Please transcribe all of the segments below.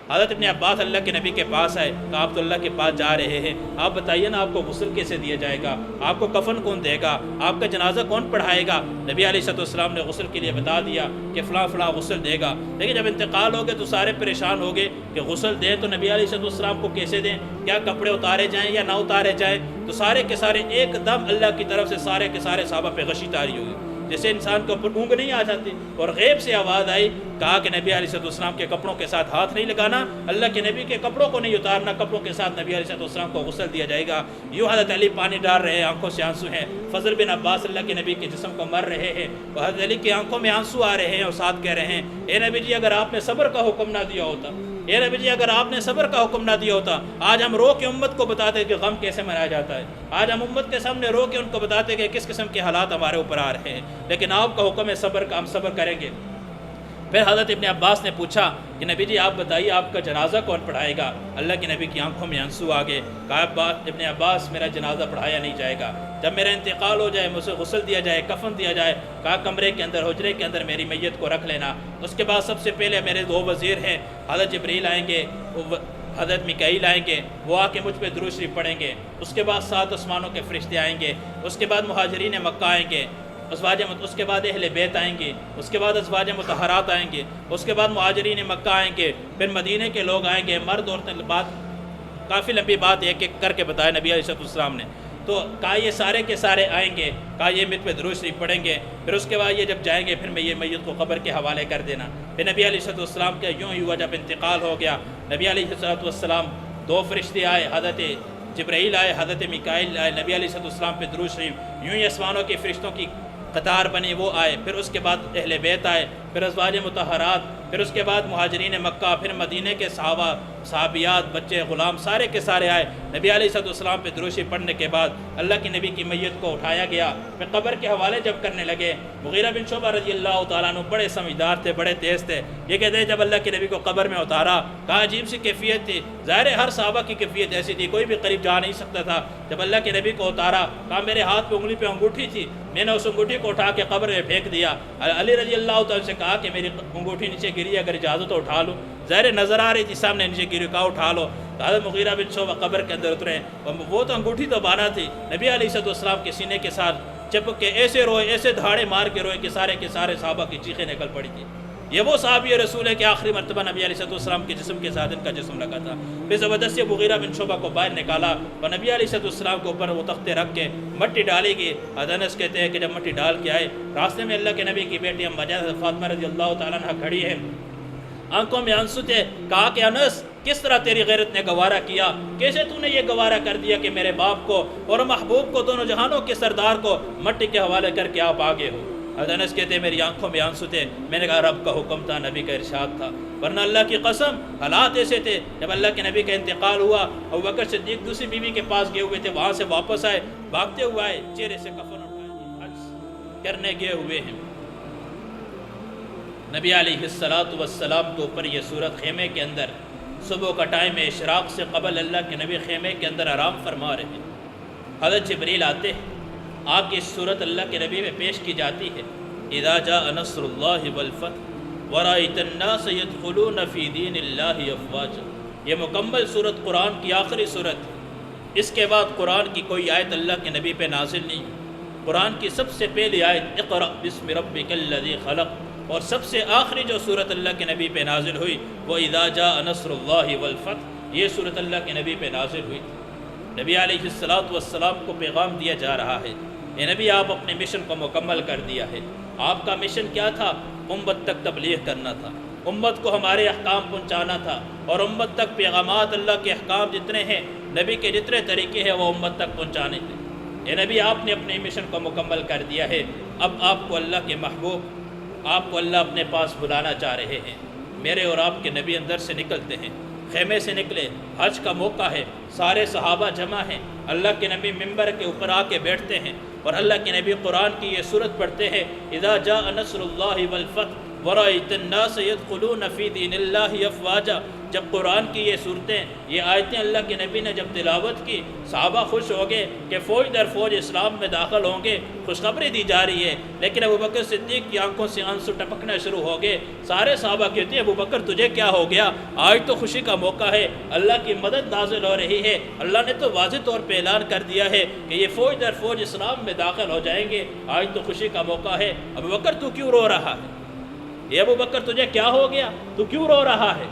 حضرت ابن عباس اللہ کے نبی کے پاس آئے، کہا آپ تو اللہ کے پاس جا رہے ہیں، آپ بتائیے نا آپ کو غسل کیسے دیا جائے گا، آپ کو کفن کون دے گا، آپ کا جنازہ کون پڑھائے گا؟ نبی علیہ السلام نے غسل کے لیے بتا دیا کہ فلاں فلاں غسل دے گا۔ لیکن جب انتقال ہو گئے تو سارے پریشان ہو گئے کہ غسل دیں تو نبی علیہ السلام کو کیسے دیں، کیا کپڑے اتارے جائیں یا نہ اتارے جائیں؟ تو سارے کے سارے ایک دم اللہ کی طرف سے سارے کے سارے صحابہ پہ غشی طاری ہوئی، جیسے انسان کے اوپر اونگ نہیں آ جاتی، اور غیب سے آواز آئی، کہا کہ نبی علیہ السلام کے کپڑوں کے ساتھ ہاتھ نہیں لگانا، اللہ کے نبی کے کپڑوں کو نہیں اتارنا، کپڑوں کے ساتھ نبی علیہ السلام کو غسل دیا جائے گا۔ یوں حضرت علی پانی ڈال رہے ہیں، آنکھوں سے آنسو ہیں، فضل بن عباس اللہ کے نبی کے جسم کو مر رہے ہیں، اور حضرت علی کی آنکھوں میں آنسو آ رہے ہیں، اور ساتھ کہہ رہے ہیں اے نبی جی اگر آپ نے صبر کا حکم نہ دیا ہوتا، اے نبی جی اگر آپ نے صبر کا حکم نہ دیا ہوتا، آج ہم رو کے امت کو بتاتے کہ غم کیسے منایا جاتا ہے، آج ہم امت کے سامنے رو کے ان کو بتاتے کہ کس قسم کے حالات ہمارے اوپر آ رہے ہیں، لیکن آپ کا حکم ہے صبر کا، ہم صبر کریں گے۔ پھر حضرت ابن عباس نے پوچھا کہ نبی جی آپ بتائیے آپ کا جنازہ کون پڑھائے گا؟ اللہ کے نبی کی آنکھوں میں آنسو آ گئے، کہا ابن عباس میرا جنازہ پڑھایا نہیں جائے گا، جب میرا انتقال ہو جائے مجھے غسل دیا جائے، کفن دیا جائے، کہا کمرے کے اندر حجرے کے اندر میری میت کو رکھ لینا۔ اس کے بعد سب سے پہلے میرے دو وزیر ہیں، حضرت جبریل آئیں گے، حضرت میکائیل آئیں گے، وہ آ کے مجھ پہ درود شریف پڑھیں گے، اس کے بعد 7 آسمانوں کے فرشتے آئیں گے، اس کے بعد مہاجرین مکہ آئیں گے، اس کے بعد اہل بیت آئیں گے، اس کے بعد ازواج مطہرات آئیں گے، اس کے بعد مہاجرین مکہ آئیں گے، پھر مدینے کے لوگ آئیں گے، مرد عورتیں، بات کافی لمبی بات ایک ایک کر کے بتایا نبی علیہ السلام نے۔ تو کہا یہ سارے کے سارے آئیں گے، کہا یہ مجھ پہ درود شریف پڑھیں گے، پھر اس کے بعد یہ جب جائیں گے پھر میں یہ میت کو قبر کے حوالے کر دینا۔ پھر نبی علیہ السلام کا یوں ہی ہوا، جب انتقال ہو گیا نبی علیہ السلام 2 فرشتے آئے، حضرت جبرائیل آئے، حضرت میکائیل آئے، نبی علیہ السلام پہ درود شریف، یوں ہی آسمانوں کے فرشتوں کی قطار بنی، وہ آئے، پھر اس کے بعد اہل بیت آئے، پھر ازواج مطہرات، پھر اس کے بعد مہاجرین مکہ، پھر مدینے کے صحابہ، صحابیات، بچے، غلام، سارے کے سارے آئے۔ نبی علیہ السلام پہ درود شریف پڑھنے کے بعد اللہ کی نبی کی میت کو اٹھایا گیا، پھر قبر کے حوالے جب کرنے لگے، مغیرہ بن شعبہ رضی اللہ تعالیٰ عنہ بڑے سمجھدار تھے، بڑے تیز تھے، یہ کہتے ہیں جب اللہ کے نبی کو قبر میں اتارا، کہا عجیب سی کیفیت تھی، ظاہر ہے ہر صحابہ کی کیفیت ایسی تھی، کوئی بھی قریب جا نہیں سکتا تھا۔ جب اللہ کے نبی کو اتارا، کہا میرے ہاتھ پہ انگلی پہ انگوٹھی تھی، میں نے اس انگوٹھی کو اٹھا کے قبر میں پھینک دیا۔ علی رضی اللہ تعالیٰ سے کہا کہ میری انگوٹھی نیچے گری، اگر اجازت تو اٹھا لوں، ظاہر نظر آ رہی تھی سامنے نیچے گری، کہا اٹھا لو۔ حضرت مغیرہ بن شعبہ قبر کے اندر اترے، وہ تو انگوٹھی تو بانا تھی، نبی علیہ السلام کے سینے کے ساتھ چپک کے ایسے روئے، ایسے دھاڑے مار کے روئے کہ سارے کے سارے صحابہ کی چیخیں نکل پڑی تھی۔ یہ وہ صحابی رسول ہے کہ آخری مرتبہ نبی علیہ السلام کے جسم کے ساتھ ان کا جسم لگا تھا۔ پھر زبردستی مغیرہ بن شعبہ کو باہر نکالا اور نبی علیہ السلام کے اوپر وہ تختے رکھ کے مٹی ڈالی گئی۔ حضرت انس کہتے ہیں کہ جب مٹی ڈال کے آئے، راستے میں اللہ کے نبی کی بیٹی ام فاطمہ رضی اللہ تعالیٰ عنہ کھڑی ہے، آنکھوں میں آنسو تھے، کہا کہ انس کس طرح تیری غیرت نے گوارا کیا، کیسے تو نے یہ گوارا کر دیا کہ میرے باپ کو اور محبوب کو، دونوں جہانوں کے سردار کو مٹی کے حوالے کر کے آپ آگے ہو۔ حضرت انس کہتے ہیں میری آنکھوں میں آنسو تھے، میں نے کہا رب کا حکم تھا، نبی کا ارشاد تھا، ورنہ اللہ کی قسم حالات ایسے تھے۔ جب اللہ کے نبی کا انتقال ہوا، ابوبکر صدیق دوسری بیوی کے پاس گئے ہوئے تھے، وہاں سے واپس آئے، بھاگتے ہوئے آئے، چہرے سے کفن اٹھائے، حج کرنے گئے ہوئے ہیں۔ نبی علیہ السلام کے اوپر یہ صورت خیمے کے اندر صبح کا ٹائم ہے، اشراق سے قبل اللہ کے نبی خیمے کے اندر آرام فرما رہے ہیں۔ حضرت جبریل آتے ہیں، آ کے اس صورت اللہ کے نبی میں پیش کی جاتی ہے، اذا جاء نصر اللہ والفتح ورأیت الناس يدخلون فی دین اللہ افواجا۔ یہ مکمل صورت قرآن کی آخری صورت ہے، اس کے بعد قرآن کی کوئی آیت اللہ کے نبی پہ نازل نہیں۔ قرآن کی سب سے پہلی آیت اقرأ بسم ربک الذی خلق، اور سب سے آخری جو صورت اللہ کے نبی پہ نازل ہوئی وہ اذا جاء نصر اللہ والفتح، یہ صورت اللہ کے نبی پہ نازل ہوئی۔ نبی علیہ السلام کو پیغام دیا جا رہا ہے، اے نبی آپ اپنے مشن کو مکمل کر دیا ہے۔ آپ کا مشن کیا تھا؟ امت تک تبلیغ کرنا تھا، امت کو ہمارے احکام پہنچانا تھا، اور امت تک پیغامات، اللہ کے احکام جتنے ہیں، نبی کے جتنے طریقے ہیں وہ امت تک پہنچانے تھے۔ اے نبی آپ نے اپنے مشن کو مکمل کر دیا ہے، اب آپ کو اللہ کے محبوب، آپ کو اللہ اپنے پاس بلانا چاہ رہے ہیں۔ میرے اور آپ کے نبی اندر سے نکلتے ہیں، خیمے سے نکلے، حج کا موقع ہے، سارے صحابہ جمع ہیں، اللہ کے نبی ممبر کے اوپر آ کے بیٹھتے ہیں اور اللہ کے نبی قرآن کی یہ صورت پڑھتے ہیں، اذا جاء نصر اللہ والفتح ورأیت الناس يدخلون فی دین اللہ افواجا۔ جب قرآن کی یہ صورتیں، یہ آیتیں اللہ کے نبی نے جب تلاوت کی، صحابہ خوش ہو گئے کہ فوج در فوج اسلام میں داخل ہوں گے، خوشخبری دی جا رہی ہے۔ لیکن ابو بکر صدیق کی آنکھوں سے آنسو ٹپکنا شروع ہو گئے۔ سارے صحابہ کہتے ہیں ابو بکر تجھے کیا ہو گیا؟ آج تو خوشی کا موقع ہے، اللہ کی مدد نازل ہو رہی ہے، اللہ نے تو واضح طور پہ اعلان کر دیا ہے کہ یہ فوج در فوج اسلام میں داخل ہو جائیں گے، آج تو خوشی کا موقع ہے۔ ابو بکر تو کیوں رو رہا ہے؟ یہ ابو بکر تجھے کیا ہو گیا؟ تو کیوں رو رہا ہے؟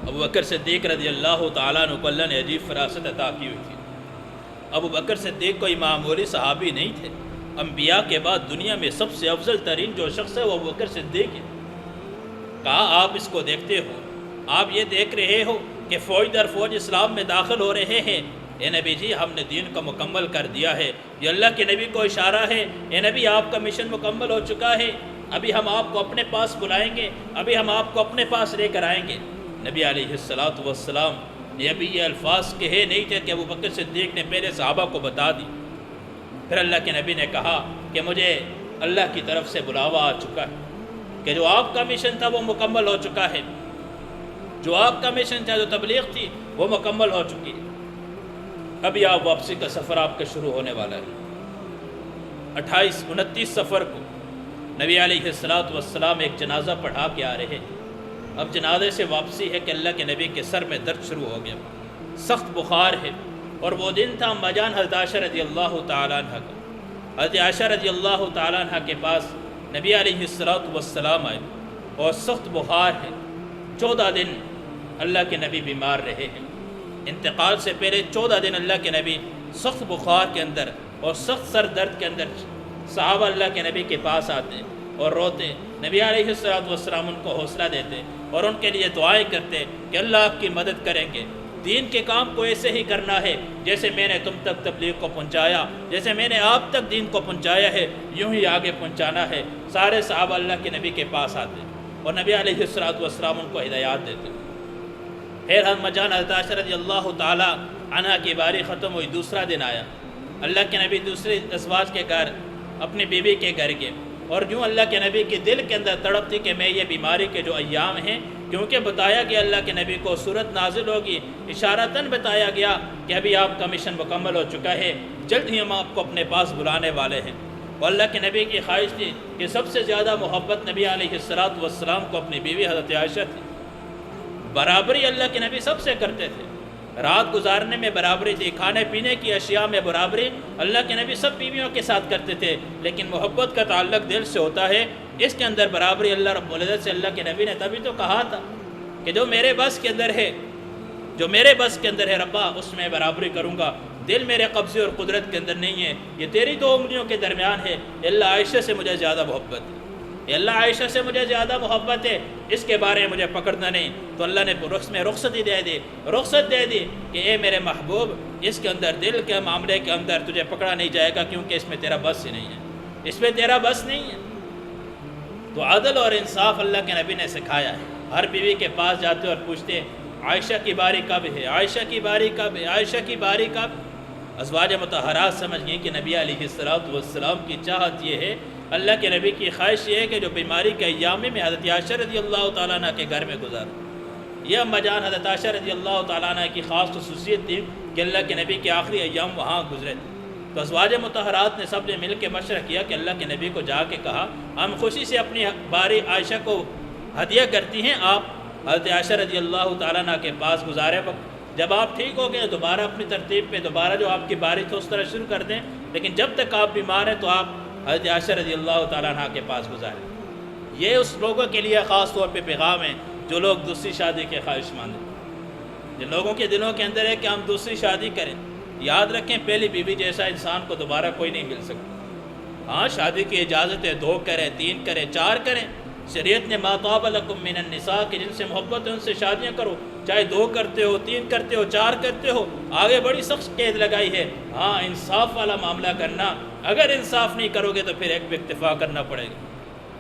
ابو بکر صدیق رضی اللہ تعالیٰ عنہ کو اللہ نے عجیب فراست عطا کی ہوئی تھی۔ ابو بکر صدیق کوئی معمولی صحابی نہیں تھے، انبیاء کے بعد دنیا میں سب سے افضل ترین جو شخص ہے وہ ابو بکر صدیق ہے۔ کہا آپ اس کو دیکھتے ہو، آپ یہ دیکھ رہے ہو کہ فوج در فوج اسلام میں داخل ہو رہے ہیں، اے نبی جی ہم نے دین کو مکمل کر دیا ہے۔ یہ اللہ کے نبی کو اشارہ ہے، اے نبی آپ کا مشن مکمل ہو چکا ہے، ابھی ہم آپ کو اپنے پاس بلائیں گے، ابھی ہم آپ کو اپنے پاس لے کر آئیں گے۔ نبی علیہ السلام نے ابھی یہ الفاظ کہے نہیں تھے کہ ابو بکر صدیق نے پہلے صحابہ کو بتا دی۔ پھر اللہ کے نبی نے کہا کہ مجھے اللہ کی طرف سے بلاوا آ چکا ہے کہ جو آپ کا مشن تھا وہ مکمل ہو چکا ہے، جو آپ کا مشن تھا، جو تبلیغ تھی وہ مکمل ہو چکی ہے۔ ابھی آپ واپسی کا سفر آپ کا شروع ہونے والا ہے۔ 29 سفر کو نبی علیہ السلام ایک جنازہ پڑھا کے آ رہے ہیں۔ اب جنازے سے واپسی ہے کہ اللہ کے نبی کے سر میں درد شروع ہو گیا، سخت بخار ہے، اور وہ دن تھا اما جان حضرت عائشہ رضی اللہ تعالیٰ عنہ کا۔ حضرت عائشہ رضی اللہ تعالیٰ عنہ کے پاس نبی علیہ السلام آئے اور سخت بخار ہے۔ 14 دن اللہ کے نبی بیمار رہے ہیں۔ انتقال سے پہلے 14 دن اللہ کے نبی سخت بخار کے اندر اور سخت سر درد کے اندر صحابہ اللہ کے نبی کے پاس آتے اور روتے، نبی علیہ السلام ان کو حوصلہ دیتے اور ان کے لیے دعائیں کرتے کہ اللہ آپ کی مدد کریں گے، دین کے کام کو ایسے ہی کرنا ہے جیسے میں نے تم تک تبلیغ کو پہنچایا، جیسے میں نے آپ تک دین کو پہنچایا ہے، یوں ہی آگے پہنچانا ہے۔ سارے صحابہ اللہ کے نبی کے پاس آتے اور نبی علیہ السلام ان کو ہدایات دیتے۔ پھر ہم جان حضرت عائشہ رضی اللہ تعالیٰ عنہ کی باری ختم ہوئی، دوسرا دن آیا، اللہ کے نبی دوسرے ازواج کے گھر اپنی بیوی کے گھر گئے، اور یوں اللہ کے نبی کے دل کے اندر تڑپ تھی کہ میں یہ بیماری کے جو ایام ہیں، کیونکہ بتایا گیا اللہ کے نبی کو صورت نازل ہوگی، اشارتاً بتایا گیا کہ ابھی آپ کا مشن مکمل ہو چکا ہے، جلد ہی ہم آپ کو اپنے پاس بلانے والے ہیں۔ اور اللہ کے نبی کی خواہش تھی کہ سب سے زیادہ محبت نبی علیہ السلام کو اپنی بیوی حضرت عائشہ تھی، برابری اللہ کے نبی سب سے کرتے تھے، رات گزارنے میں برابری تھی، کھانے پینے کی اشیاء میں برابری اللہ کے نبی سب بیویوں کے ساتھ کرتے تھے، لیکن محبت کا تعلق دل سے ہوتا ہے، اس کے اندر برابری اللہ رب العزت سے اللہ کے نبی نے تبھی تو کہا تھا کہ جو میرے بس کے اندر ہے، جو میرے بس کے اندر ہے ربا اس میں برابری کروں گا، دل میرے قبضے اور قدرت کے اندر نہیں ہے، یہ تیری دو انگلیوں کے درمیان ہے، اللہ عائشہ سے مجھے زیادہ محبت ہے، یہ اللہ عائشہ سے مجھے زیادہ محبت ہے، اس کے بارے میں مجھے پکڑنا نہیں۔ تو اللہ نے رخصتی دے دی، رخصت دے دی کہ اے میرے محبوب، اس کے اندر دل کے معاملے کے اندر تجھے پکڑا نہیں جائے گا، کیونکہ اس میں تیرا بس ہی نہیں ہے، اس میں تیرا بس نہیں ہے۔ تو عدل اور انصاف اللہ کے نبی نے سکھایا ہے۔ ہر بیوی کے پاس جاتے اور پوچھتے عائشہ کی باری کب ہے، عائشہ کی باری کب ہے، عائشہ کی باری کب؟ ازواج مطہرات سمجھ گئیں کہ نبی علیہ السلام کی چاہت یہ ہے، اللہ کے نبی کی خواہش یہ ہے کہ جو بیماری کے ایام میں حضرت عائشہ رضی اللہ تعالیٰ عنہ کے گھر میں گزارے۔ یہ اما جان حضرت عائشہ رضی اللہ تعالیٰ عنہ کی خاص خصوصیت تھی کہ اللہ کے نبی کے آخری ایام وہاں گزرے تھے۔ تو ازواج مطہرات نے سب نے مل کے مشورہ کیا کہ اللہ کے نبی کو جا کے کہا ہم خوشی سے اپنی باری عائشہ کو ہدیہ کرتی ہیں، آپ حضرت عائشہ رضی اللہ تعالیٰ عنہ کے پاس گزارے وقت جب آپ ٹھیک ہو گئے دوبارہ اپنی ترتیب پہ دوبارہ جو آپ کی باری تھی اس طرح شروع کر دیں، لیکن جب تک آپ بیمار ہیں تو آپ حضرت عائشہ رضی اللہ تعالیٰ عنہ کے پاس گزاریں۔ یہ اس لوگوں کے لیے خاص طور پہ پیغام ہے جو لوگ دوسری شادی کے خواہش مند ہیں، جن لوگوں کے دلوں کے اندر ہے کہ ہم دوسری شادی کریں۔ یاد رکھیں پہلی بیوی جیسا انسان کو دوبارہ کوئی نہیں مل سکتا۔ ہاں شادی کی اجازت ہے، 2 کریں، 3 کریں، 4 کریں، شریعت نے ما طاب لکم من النساء کہ جن سے محبت ہے ان سے شادیاں کرو، چاہے 2 کرتے ہو، 3 کرتے ہو، 4 کرتے ہو، آگے بڑی سخت قید لگائی ہے۔ ہاں انصاف والا معاملہ کرنا، اگر انصاف نہیں کرو گے تو پھر ایک پہ اکتفا کرنا پڑے گا۔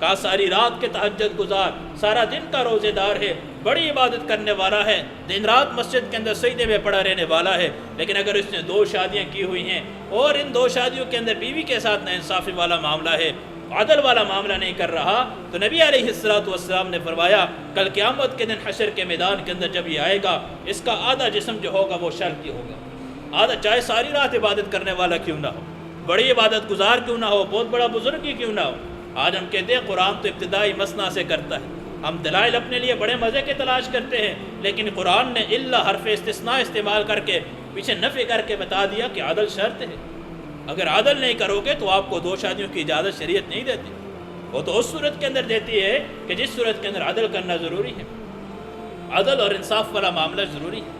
کہا ساری رات کے تہجد گزار، سارا دن کا روزے دار ہے، بڑی عبادت کرنے والا ہے، دن رات مسجد کے اندر سجدے میں پڑا رہنے والا ہے، لیکن اگر اس نے 2 شادیاں کی ہوئی ہیں اور ان 2 شادیوں کے اندر بیوی کے ساتھ ناانصافی والا معاملہ ہے، عدل والا معاملہ نہیں کر رہا، تو نبی علیہ السلام نے فرمایا کل قیامت کے دن حشر کے میدان کے اندر جب یہ آئے گا، اس کا آدھا جسم جو ہوگا وہ شرکی ہوگا، آدھا، چاہے ساری رات عبادت کرنے والا کیوں نہ ہو، بڑی عبادت گزار کیوں نہ ہو، بہت بڑا بزرگ ہی کیوں نہ ہو۔ آج ہم کہتے ہیں قرآن تو ابتدائی مثنیٰ سے کرتا ہے، ہم دلائل اپنے لیے بڑے مزے کے تلاش کرتے ہیں، لیکن قرآن نے الا حرف استثناء استعمال کر کے پیچھے نفی کر کے بتا دیا کہ عدل شرط ہے، اگر عدل نہیں کرو گے تو آپ کو 2 شادیوں کی اجازت شریعت نہیں دیتی، وہ تو اس صورت کے اندر دیتی ہے کہ جس صورت کے اندر عدل کرنا ضروری ہے، عدل اور انصاف والا معاملہ ضروری ہے۔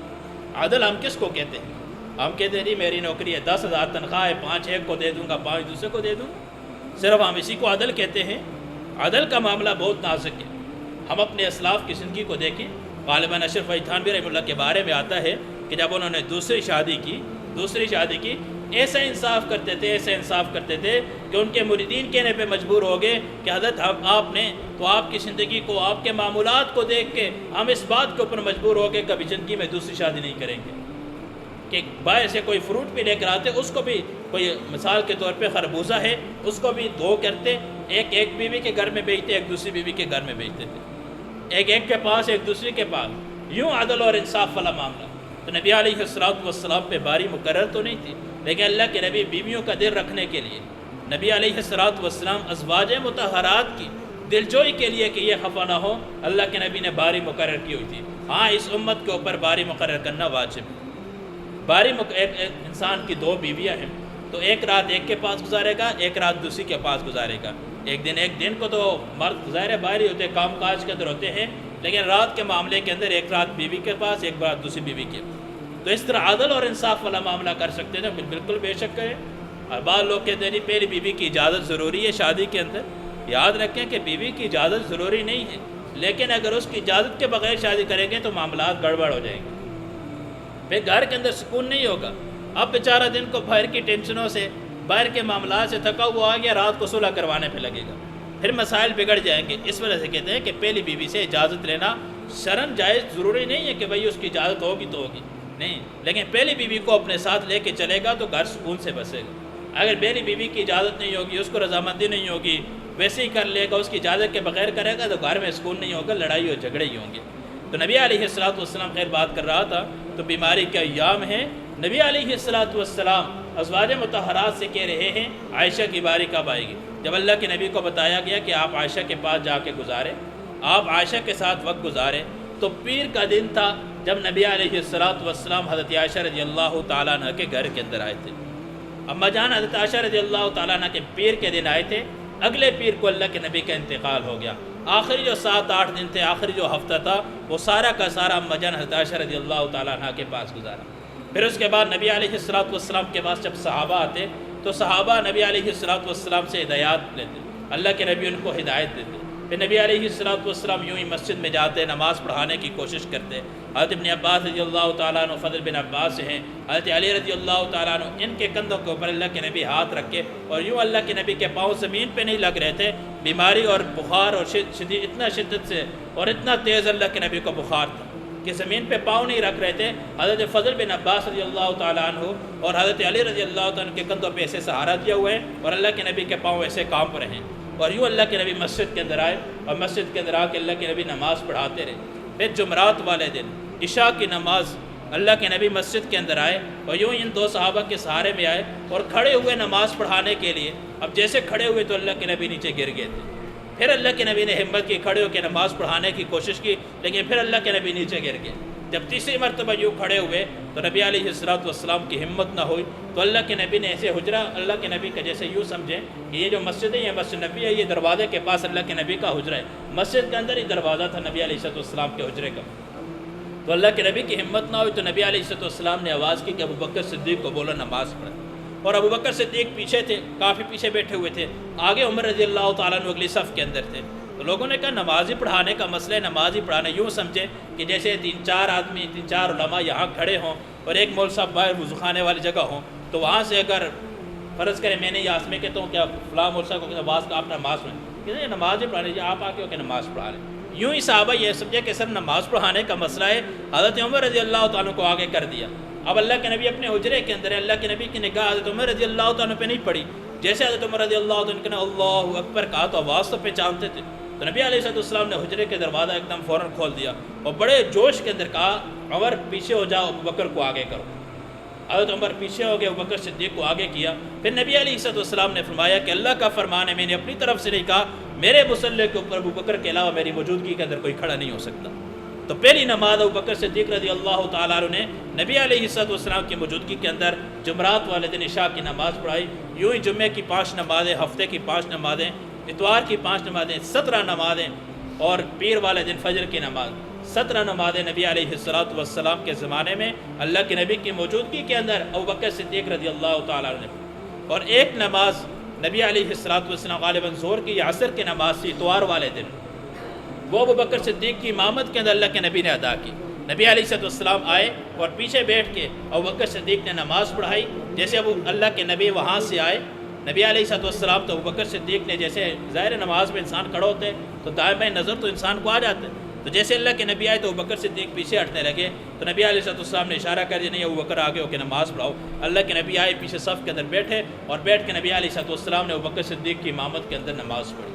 عدل ہم کس کو کہتے ہیں؟ ہم کہتے ہیں جی میری نوکری ہے، 10,000 تنخواہ ہے، 5 ایک کو دے دوں گا، 5 دوسرے کو دے دوں گا، صرف ہم اسی کو عدل کہتے ہیں؟ عدل کا معاملہ بہت نازک ہے۔ ہم اپنے اسلاف کی زندگی کو دیکھیں، غالباً اشرف علی تھانوی رحمہ اللہ کے بارے میں آتا ہے کہ جب انہوں نے دوسری شادی کی ایسا انصاف کرتے تھے کہ ان کے مریدین کہنے پہ مجبور ہو گئے کہ حضرت آپ نے تو آپ کی زندگی کو، آپ کے معمولات کو دیکھ کے ہم اس بات کے اوپر مجبور ہو گئے کبھی زندگی میں دوسری شادی نہیں کریں گے، کہ باہر سے کوئی فروٹ بھی لے کر آتے، اس کو بھی کوئی مثال کے طور پہ خربوزہ ہے، اس کو بھی 2 کرتے، ایک بیوی کے گھر میں بیچتے، ایک دوسری بیوی کے گھر میں بیچتے تھے، ایک کے پاس، ایک دوسری کے پاس، یوں عدل اور انصاف والا معاملہ۔ تو نبی علیہ السلام پہ باری مقرر تو نہیں تھی، لیکن اللہ کے نبی بیویوں کا دل رکھنے کے لیے، نبی علیہ السلام ازواج مطہرات کی دلجوئی کے لیے کہ یہ خفا نہ ہو، اللہ کے نبی نے باری مقرر کی ہوئی تھی۔ ہاں، اس امت کے اوپر باری مقرر کرنا واجب ہے۔ ایک انسان کی 2 بیویاں ہیں تو ایک رات ایک کے پاس گزارے گا، ایک رات دوسری کے پاس گزارے گا، ایک دن کو تو مرد ظاہر باہر ہی ہوتے، کام کاج کے اندر ہوتے ہیں، لیکن رات کے معاملے کے اندر ایک رات بیوی کے پاس، ایک رات دوسری بیوی کے پاس، تو اس طرح عدل اور انصاف والا معاملہ کر سکتے ہیں، بالکل بے شک کریں۔ اور بعض لوگ کہتے ہیں پہلی بیوی کی اجازت ضروری ہے شادی کے اندر، یاد رکھیں کہ بیوی کی اجازت ضروری نہیں ہے، لیکن اگر اس کی اجازت کے بغیر شادی کریں گے تو معاملات گڑبڑ ہو جائیں گے، پھر گھر کے اندر سکون نہیں ہوگا۔ اب بیچارہ دن کو باہر کی ٹینشنوں سے، باہر کے معاملات سے تھکا ہوا آ گیا، رات کو صلح کروانے پہ لگے گا، پھر مسائل بگڑ جائیں گے۔ اس وجہ سے کہتے ہیں کہ پہلی بیوی سے اجازت لینا شرعاً جائز، ضروری نہیں ہے کہ بھئی اس کی اجازت ہوگی تو ہوگی، نہیں، لیکن پہلی بیوی کو اپنے ساتھ لے کے چلے گا تو گھر سکون سے بسے گا۔ اگر پہلی بیوی کی اجازت نہیں ہوگی، اس کو رضامندی نہیں ہوگی، ویسے ہی کر لے گا، اس کی اجازت کے بغیر کرے گا تو گھر میں سکون نہیں ہوگا، لڑائی اور جھگڑے ہی ہوں گے۔ تو نبی علیہ السلام خیر بات کر رہا تھا تو بیماری کے ایام ہیں، نبی علیہ السلام ازواج مطہرات سے کہہ رہے ہیں عائشہ کی باری کب آئے گی؟ جب اللہ کے نبی کو بتایا گیا کہ آپ عائشہ کے پاس جا کے گزارے، آپ عائشہ کے ساتھ وقت گزارے، تو پیر کا دن تھا جب نبی علیہ السلام حضرت عائشہ رضی اللہ تعالیٰ عنہ کے گھر کے اندر آئے تھے۔ اما جان حضرت عائشہ رضی اللہ تعالیٰ عنہ کے پیر کے دن آئے تھے، اگلے پیر کو اللہ کے نبی کا انتقال ہو گیا، آخری جو 7-8 دن تھے، آخری جو ہفتہ تھا، وہ سارا کا سارا اما جان حضرت عائشہ رضی اللہ تعالیٰ عنہ کے پاس گزارا۔ پھر اس کے بعد نبی علیہ السلام کے پاس جب صحابہ آتے تو صحابہ نبی علیہ السلام سے ہدایات لیتے، اللہ کے نبی ان کو ہدایت دیتے۔ پھر نبی علیہ السلام یوں ہی مسجد میں جاتے، نماز پڑھانے کی کوشش کرتے۔ حضرت ابن عباس رضی اللہ تعالیٰ عنہ، فضل بن عباس ہیں، حضرت علی رضی اللہ تعالیٰ عنہ، ان کے کندھوں کے اوپر اللہ کے نبی ہاتھ رکھے اور یوں اللہ کے نبی کے پاؤں زمین پہ نہیں لگ رہے تھے، بیماری اور بخار اور شدید اتنا شدت سے اور اتنا تیز اللہ کے نبی کو بخار تھا کہ زمین پہ پاؤں نہیں رکھ رہے تھے۔ حضرت فضل بن عباس رضی اللہ تعالیٰ عنہ اور حضرت علی رضی اللہ تعالیٰ عنہ کے کندھوں پہ ایسے سہارا دیا ہوا ہے اور اللہ کے نبی کے پاؤں ایسے کانپ رہے ہیں، اور یوں اللہ کے نبی مسجد کے اندر آئے اور مسجد کے اندر آ کے اللہ کے نبی نماز پڑھاتے رہے۔ پھر جمعرات والے دن عشاء کی نماز اللہ کے نبی مسجد کے اندر آئے اور یوں ان 2 صحابہ کے سہارے میں آئے اور کھڑے ہوئے نماز پڑھانے کے لیے۔ اب جیسے کھڑے ہوئے تو اللہ کے نبی نیچے گر گئے تھے، پھر اللہ کے نبی نے ہمت کی، کھڑے ہو کے نماز پڑھانے کی کوشش کی، لیکن پھر اللہ کے نبی نیچے گر گئے۔ جب تیسری مرتبہ یوں کھڑے ہوئے تو نبی علیہ السلام کی ہمت نہ ہوئی تو اللہ کے نبی نے ایسے حجرہ، اللہ کے نبی کا جیسے یوں سمجھیں کہ یہ جو مسجد ہے یہ مسجد نبی ہے، یہ دروازے کے پاس اللہ کے نبی کا حجرہ ہے، مسجد کے اندر ہی دروازہ تھا نبی علیہ السلام کے حجرے کا۔ تو اللہ کے نبی کی ہمت نہ ہوئی تو نبی علیہ السلام نے آواز کی کہ ابوبکر صدیق کو بولو نماز پڑھے، اور ابوبکر صدیق پیچھے تھے، کافی پیچھے بیٹھے ہوئے تھے، آگے عمر رضی اللہ تعالیٰ عنہ اگلی صف کے اندر تھے۔ تو لوگوں نے کہا نماز ہی پڑھانے کا مسئلہ ہے، نماز ہی پڑھانے، یوں سمجھے کہ جیسے 3-4 آدمی، 3-4 علماء یہاں کھڑے ہوں اور ایک مول صاحب باہر وضو خانے والی جگہ ہوں، تو وہاں سے اگر فرض کریں میں نے یہ آسمے کہتا ہوں کہ فلاں مول صاحب کو آواز کا آپ نماز پڑھیں، کہ یہ نماز پڑھا لیجیے، آپ آ کے نماز پڑھا لیں۔ یوں ہی صحابہ یہ سمجھے کہ سر نماز پڑھانے کا مسئلہ ہے، حضرت عمر رضی اللہ تعالیٰ کو آگے کر دیا۔ اب اللہ کے نبی اپنے حجرے کے اندر ہے، اللہ کے نبی کی نگاہ حضرت عمر رضی اللہ تعالیٰ پہ نہیں پڑی۔ جیسے حضرت عمر رضی اللہ تعالیٰ نے اللہ اکبر کہا تو آواز تو پہچانتے تھے، تو نبی علیہ السلام نے حجرے کے دروازہ ایک دم فوراً کھول دیا اور بڑے جوش کے اندر کہا عمر پیچھے ہو جاؤ، ابوبکر کو آگے کرو۔ حضرت عمر پیچھے ہو گئے، ابوبکر صدیق کو آگے کیا۔ پھر نبی علیہ السلام نے فرمایا کہ اللہ کا فرمان ہے، میں نے اپنی طرف سے نہیں کہا، میرے مصلی کے اوپر ابوبکر کے علاوہ میری موجودگی کے اندر کوئی کھڑا نہیں ہو سکتا۔ تو پہلی نماز ابوبکر صدیق رضی اللہ تعالیٰ عنہ نے نبی علیہ السلام کی موجودگی کے اندر جمعرات والے دن عشاء کی نماز پڑھائی۔ یوں ہی جمعے کی 5 نمازیں، ہفتے کی 5 نمازیں، اتوار کی 5 نمازیں، 17 نمازیں، اور پیر والے دن فجر کی نماز، 17 نمازیں نبی علیہ السلام کے زمانے میں اللہ کے نبی کی موجودگی کے اندر ابوبکر صدیق رضی اللہ تعالیٰ عنہ نے۔ اور ایک نماز نبی علیہ السلام غالباً ظہر کی یا عصر کی نماز تھی اتوار والے دن، وہ ابوبکر صدیق کی امامت کے اندر اللہ کے نبی نے ادا کی۔ نبی علیہ السلام آئے اور پیچھے بیٹھ کے ابوبکر صدیق نے نماز پڑھائی۔ جیسے اب اللہ کے نبی وہاں سے آئے، نبی علیہ السلام تو ابوبکر صدیق نے، جیسے ظاہر نماز میں انسان کھڑا ہوتے تو دائیں بائیں نظر تو انسان کو آ جاتے، تو جیسے اللہ کے نبی آئے تو ابوبکر صدیق پیچھے ہٹنے لگے، تو نبی علیہ السلام نے اشارہ کر دیا نہیں ابوبکر آگے ہو کے نماز پڑھاؤ۔ اللہ کے نبی آئے، پیچھے صف کے اندر بیٹھے اور بیٹھ کے نبی علیہ السلام نے ابوبکر صدیق کی امامت کے اندر نماز پڑھی۔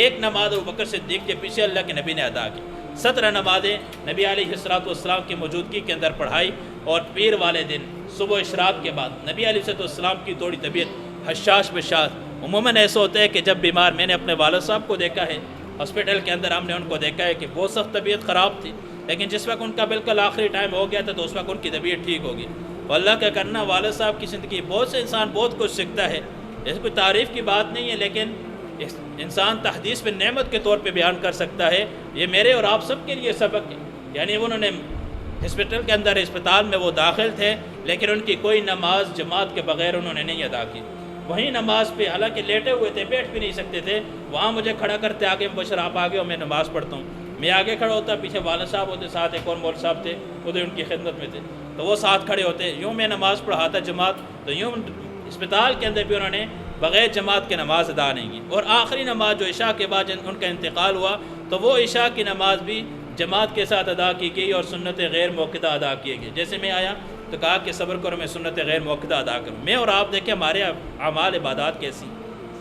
ایک نماز ابوبکر صدیق کے پیچھے اللہ کے نبی نے ادا کی۔ 17 نمازیں نبی علیہ السلام کی موجودگی کے اندر پڑھائی۔ اور پیر والے دن صبح اشراق کے بعد نبی علیہ السلام کی تھوڑی طبیعت حشاش بشاش، عموماً ایسا ہوتا ہے کہ جب بیمار، میں نے اپنے والد صاحب کو دیکھا ہے ہاسپٹل کے اندر، ہم نے ان کو دیکھا ہے کہ بہت سخت طبیعت خراب تھی، لیکن جس وقت ان کا بالکل آخری ٹائم ہو گیا تھا تو اس وقت ان کی طبیعت ٹھیک ہوگی۔ اور اللہ کا کرنا، والد صاحب کی زندگی بہت سے انسان بہت کچھ سیکھتا ہے، جیسے کوئی تعریف کی بات نہیں ہے، لیکن انسان تحدیث پہ نعمت کے طور پہ بیان کر سکتا ہے۔ یہ میرے اور آپ سب کے لیے سبق ہے۔ یعنی انہوں نے ہسپتال کے اندر، اسپتال میں وہ داخل تھے، لیکن ان کی کوئی نماز جماعت کے بغیر انہوں نے نہیں ادا کی۔ وہیں نماز پہ حالانکہ لیٹے ہوئے تھے، بیٹھ بھی نہیں سکتے تھے، وہاں مجھے کھڑا کرتے آگے، مبشر آپ آگے ہو، میں نماز پڑھتا ہوں۔ میں آگے کھڑا ہوتا، پیچھے والد صاحب ہوتے، ساتھ ایک اور مول صاحب تھے، ادھر ان کی خدمت میں تھے، تو وہ ساتھ کھڑے ہوتے، یوں میں نماز پڑھاتا جماعت، تو یوں اسپتال کے اندر بھی انہوں نے بغیر جماعت کے نماز ادا نہیں کی۔ اور آخری نماز جو عشاء کے بعد ان کا انتقال ہوا، تو وہ عشاء کی نماز بھی جماعت کے ساتھ ادا کی گئی اور سنت غیر موقدہ ادا کیے گئے۔ جیسے میں آیا تو کہا کہ صبر کرو، میں سنت غیر موقدہ ادا کروں۔ میں اور آپ دیکھیں ہمارے اعمال عبادات کیسی،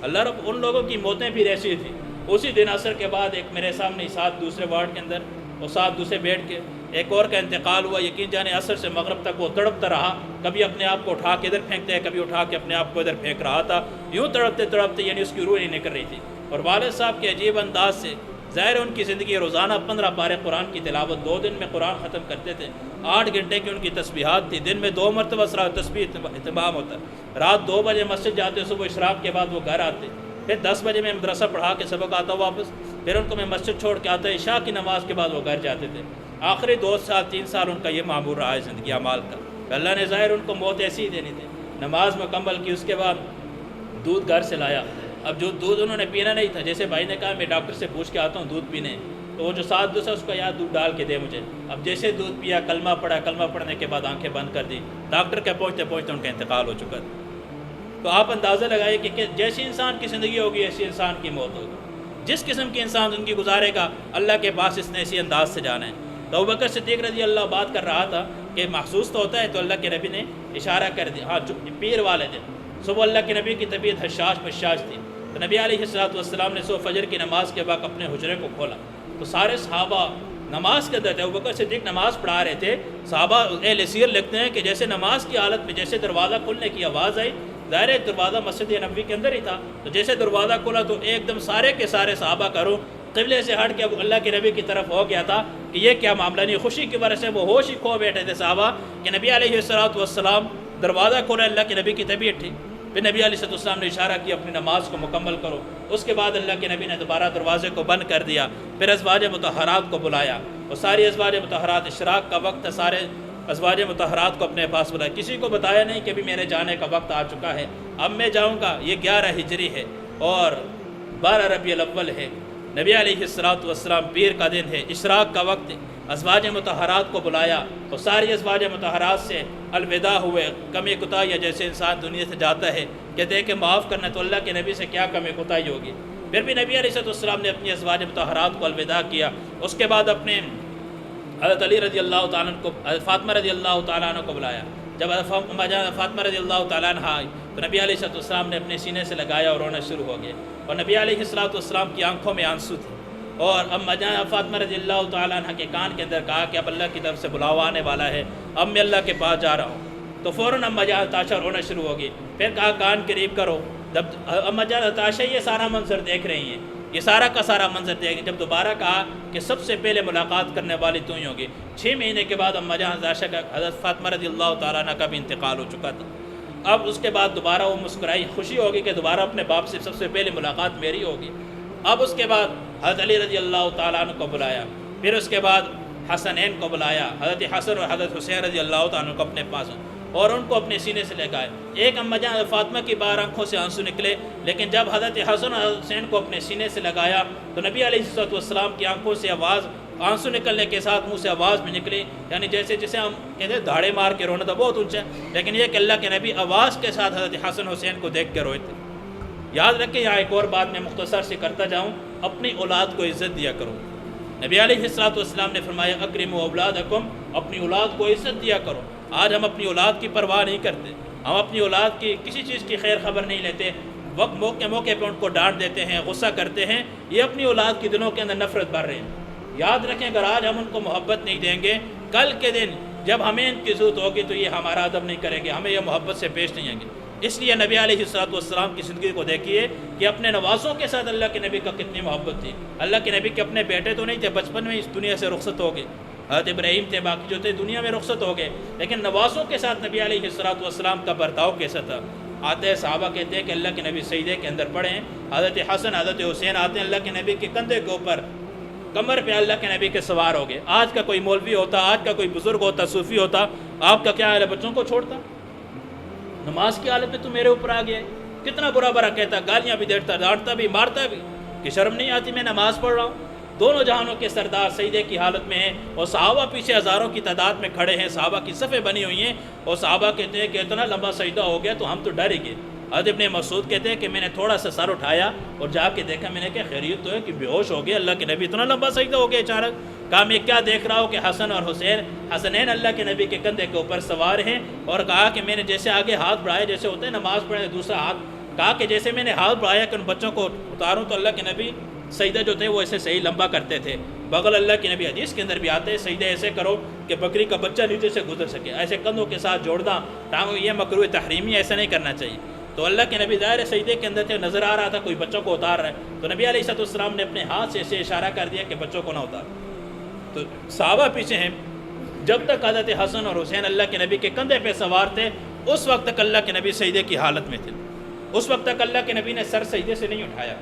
اللہ رب ان لوگوں کی موتیں بھی ایسی تھیں۔ اسی دن عصر کے بعد ایک میرے سامنے ساتھ دوسرے وارڈ کے اندر، اور ساتھ دوسرے بیٹھ کے ایک اور کا انتقال ہوا۔ یقین جانے عصر سے مغرب تک وہ تڑپتا رہا، کبھی اپنے آپ کو اٹھا کے ادھر پھینکتے ہے، کبھی اٹھا کے اپنے آپ کو ادھر پھینک رہا تھا، یوں تڑپتے تڑپتے، یعنی اس کی روح نہیں نکل رہی تھی۔ اور والد صاحب کے عجیب انداز سے، ظاہر ان کی زندگی روزانہ 15 پارے قرآن کی تلاوت، 2 دن میں قرآن ختم کرتے تھے، 8 گھنٹے کی ان کی تسبیحات تھی، دن میں 2 مرتبہ تسبیح اہتمام ہوتا، رات 2 بجے مسجد جاتے، صبح اشراق کے بعد وہ گھر آتے، پھر 10 بجے میں مدرسہ پڑھا کے سبق آتا واپس، پھر ان کو میں مسجد چھوڑ کے آتا، عشاء کی نماز کے بعد وہ گھر جاتے تھے۔ آخری 2 سال 3 سال ان کا یہ معمول رہا ہے زندگی اعمال کا، اللہ نے ظاہر ان کو موت ایسی ہی دینی تھی۔ نماز مکمل کی، اس کے بعد دودھ گھر سے لایا۔ اب جو دودھ انہوں نے پینا نہیں تھا، جیسے بھائی نے کہا میں ڈاکٹر سے پوچھ کے آتا ہوں دودھ پینے، تو وہ جو ساتھ دوسرا اس کا یاد دودھ ڈال کے دے مجھے۔ اب جیسے دودھ پیا، کلمہ پڑھا، کلمہ پڑھنے کے بعد آنکھیں بند کر دی، ڈاکٹر کے پہنچتے پہنچتے ان کا انتقال ہو چکا تھا۔ تو آپ اندازہ لگائیے کہ جیسی انسان کی زندگی ہوگی ایسی انسان کی موت ہوگی۔ جس قسم کی انسان زندگی گزارے گا، اللہ کے پاس اس نے اسی انداز سے جانا ہے۔ تو ابوبکر صدیق رضی اللہ بات کر رہا تھا کہ محسوس تو ہوتا ہے، تو اللہ کے نبی نے اشارہ کر دیا، ہاں پیر والے دن صبح اللہ کے نبی کی طبیعت حشاش بشاش تھی، تو نبی علیہ السلام نے صبح فجر کی نماز کے بعد اپنے حجرے کو کھولا، تو سارے صحابہ نماز کے اندر تھے، ابوبکر صدیق نماز پڑھا رہے تھے۔ صحابہ اہل سیر لکھتے ہیں کہ جیسے نماز کی حالت میں جیسے دروازہ کھلنے کی آواز آئی، ظاہر ہے دروازہ مسجد نبوی کے اندر ہی تھا، تو جیسے دروازہ کھلا تو ایک دم سارے کے سارے صحابہ کا روح قبلے سے ہٹ کے اب اللہ کے نبی کی طرف ہو گیا تھا کہ یہ کیا معاملہ نہیں۔ خوشی کی وجہ سے وہ ہوش ہی کھو بیٹھے تھے صحابہ کہ نبی علیہ السلام دروازہ کھولا، اللہ کے نبی کی طبیعت تھی۔ پھر نبی علیہ السلام نے اشارہ کیا اپنی نماز کو مکمل کرو۔ اس کے بعد اللہ کے نبی نے دوبارہ دروازے کو بند کر دیا، پھر ازواج مطہرات کو بلایا، اور ساری ازواج مطہرات، اشراق کا وقت تھا، سارے ازواج مطہرات کو اپنے پاس بلایا، کسی کو بتایا نہیں کہ ابھی میرے جانے کا وقت آ چکا ہے، اب میں جاؤں گا۔ یہ 11 ہجری ہے اور 12 ربیع الاول ہے، نبی علیہ السلام پیر کا دن ہے، اشراق کا وقت ہے۔ ازواج مطہرات کو بلایا اور ساری ازواج مطہرات سے الوداع ہوئے، کمی کوتاہی جیسے انسان دنیا سے جاتا ہے، کہتے ہیں کہ معاف کرنا، تو اللہ کے نبی سے کیا کمی کوتاہی ہوگی۔ پھر بھی نبی علیہ السلام نے اپنی ازواج مطہرات کو الوداع کیا. اس کے بعد اپنے حضرت علی رضی اللہ تعالیٰ عنہ کو، حضرت فاطمہ رضی اللہ تعالیٰ عنہ کو بلایا. جب فاطمہ رضی اللہ تعالیٰ عنہ آئی تو نبی علیہ السلام نے اپنے سینے سے لگایا اور رونا شروع ہو گئے، اور نبی علیہ السلام کی آنکھوں میں آنسو تھے. اور اب فاطمہ رضی اللہ تعالیٰ عنہ کے کان کے اندر کہا کہ اب اللہ کی طرف سے بلاوا آنے والا ہے، اب میں اللہ کے پاس جا رہا ہوں. تو فوراً اماں جان تاشا رونا شروع ہو گئی. پھر کہا کان قریب کرو. جب اماں جان تاشا یہ سارا منظر دیکھ رہی ہیں، یہ سارا کا سارا منظر دیکھ، جب دوبارہ کہا کہ سب سے پہلے ملاقات کرنے والی تو ہی ہوگی. 6 مہینے کے بعد اماں جان تاشا کا حضرت فاطمہ رضی اللہ تعالیٰ عنہ کا بھی انتقال ہو چکا تھا. اب اس کے بعد دوبارہ وہ مسکرائی، خوشی ہوگی کہ دوبارہ اپنے باپ سے سب سے پہلے ملاقات میری ہوگی. اب اس کے بعد حضرت علی رضی اللہ تعالیٰ عنہ کو بلایا. پھر اس کے بعد حسنین کو بلایا، حضرت حسن اور حضرت حسین رضی اللہ تعالیٰ عنہ کو اپنے پاس، اور ان کو اپنے سینے سے لے گئے. ایک اماں جان فاطمہ کی بار آنکھوں سے آنسو نکلے، لیکن جب حضرت حسن اور حضرت حسین کو اپنے سینے سے لگایا تو نبی علیہ السلام کی آنکھوں سے آنسو نکلنے کے ساتھ منہ سے آواز بھی نکلی، یعنی جیسے ہم کہتے ہیں دھاڑے مار کے رونا تھا بہت اونچا، لیکن یہ کہ اللہ کے نبی آواز کے ساتھ حضرت حسن حسین کو دیکھ کے روئے تھے. یاد رکھیں، یہاں ایک اور بات میں مختصر سے کرتا جاؤں، اپنی اولاد کو عزت دیا کرو. نبی علیہ السلام نے فرمایا اکرموا اولادکم، اپنی اولاد کو عزت دیا کرو. آج ہم اپنی اولاد کی پرواہ نہیں کرتے، ہم اپنی اولاد کی کسی چیز کی خیر خبر نہیں لیتے، وقت موقع پہ ان کو ڈانٹ دیتے ہیں، غصہ کرتے ہیں. یہ اپنی اولاد کے دلوں کے اندر نفرت بھر رہے ہیں. یاد رکھیں، اگر آج ہم ان کو محبت نہیں دیں گے، کل کے دن جب ہمیں ان کی ضرورت ہوگی تو یہ ہمارا ادب نہیں کریں گے، ہمیں یہ محبت سے پیش نہیں آئیں گے. اس لیے نبی علیہ السلام کی زندگی کو دیکھیے کہ اپنے نوازوں کے ساتھ اللہ کے نبی کا کتنی محبت تھی. اللہ کے نبی کے اپنے بیٹے تو نہیں تھے، بچپن میں اس دنیا سے رخصت ہو گئے. حضرت ابراہیم تھے، باقی جو تھے دنیا میں رخصت ہو گئے، لیکن نوازوں کے ساتھ نبی علیہ السلام کا برتاؤ کیسا تھا. آتے ہیں صحابہ کہتے ہیں کہ اللہ کے نبی سجدے کے اندر پڑے ہیں، حضرت حسن حضرت حسین آتے ہیں اللہ کے نبی کے کندھے کے اوپر، کمر پہ اللہ کے نبی کے سوار ہو گئے. آج کا کوئی مولوی ہوتا، آج کا کوئی بزرگ ہوتا، صوفی ہوتا، آپ کا کیا حال ہے؟ بچوں کو چھوڑتا؟ نماز کی حالت میں تو میرے اوپر آ گیا ہے، کتنا برا برا کہتا، گالیاں بھی دیتا، ڈانٹتا بھی، مارتا بھی، کہ شرم نہیں آتی میں نماز پڑھ رہا ہوں. دونوں جہانوں کے سردار سجدے کی حالت میں ہیں، اور صحابہ پیچھے ہزاروں کی تعداد میں کھڑے ہیں، صحابہ کی صفیں بنی ہوئی ہیں، اور صحابہ کہتے ہیں کہ اتنا لمبا سجدہ ہو گیا تو ہم تو ڈر ہی گئے. حضرت ابن مسعود کہتے ہیں کہ میں نے تھوڑا سا سر اٹھایا اور جا کے دیکھا، میں نے کہا خیریت تو ہے کہ بے ہوش ہو گیا، اللہ کے نبی اتنا لمبا سجدہ ہو گیا اچانک. کہا میں کیا دیکھ رہا ہوں کہ حسن اور حسنین اللہ کے نبی کے کندھے کے اوپر سوار ہیں. اور کہا کہ میں نے جیسے آگے ہاتھ بڑھائے، جیسے ہوتے ہیں نماز پڑھے دوسرا ہاتھ، کہا کہ جیسے میں نے ہاتھ بڑھایا کہ ان بچوں کو اتاروں تو اللہ کے نبی سجدہ جو تھے وہ ایسے صحیح لمبا کرتے تھے. بغل اللہ کے نبی حدیث کے اندر بھی آتے ہیں سجدہ ایسے کرو کہ بکری کا بچہ نیچے سے گزر سکے، ایسے کندھوں کے ساتھ جوڑنا ٹانگوں، یہ مکروہ تحریمی، ایسا نہیں کرنا چاہیے. تو اللہ کے نبی ظاہر سجدے کے اندر تھے، نظر آ رہا تھا کوئی بچوں کو اتار رہا ہے، تو نبی علیہ السلام نے اپنے ہاتھ سے ایسے اشارہ کر دیا کہ بچوں کو نہ اتار. تو صحابہ پیچھے ہیں. جب تک حضرت حسن اور حسین اللہ کے نبی کے کندھے پہ سوار تھے، اس وقت تک اللہ کے نبی سجدے کی حالت میں تھے. اس وقت تک اللہ کے نبی نے سر سجدے سے نہیں اٹھایا.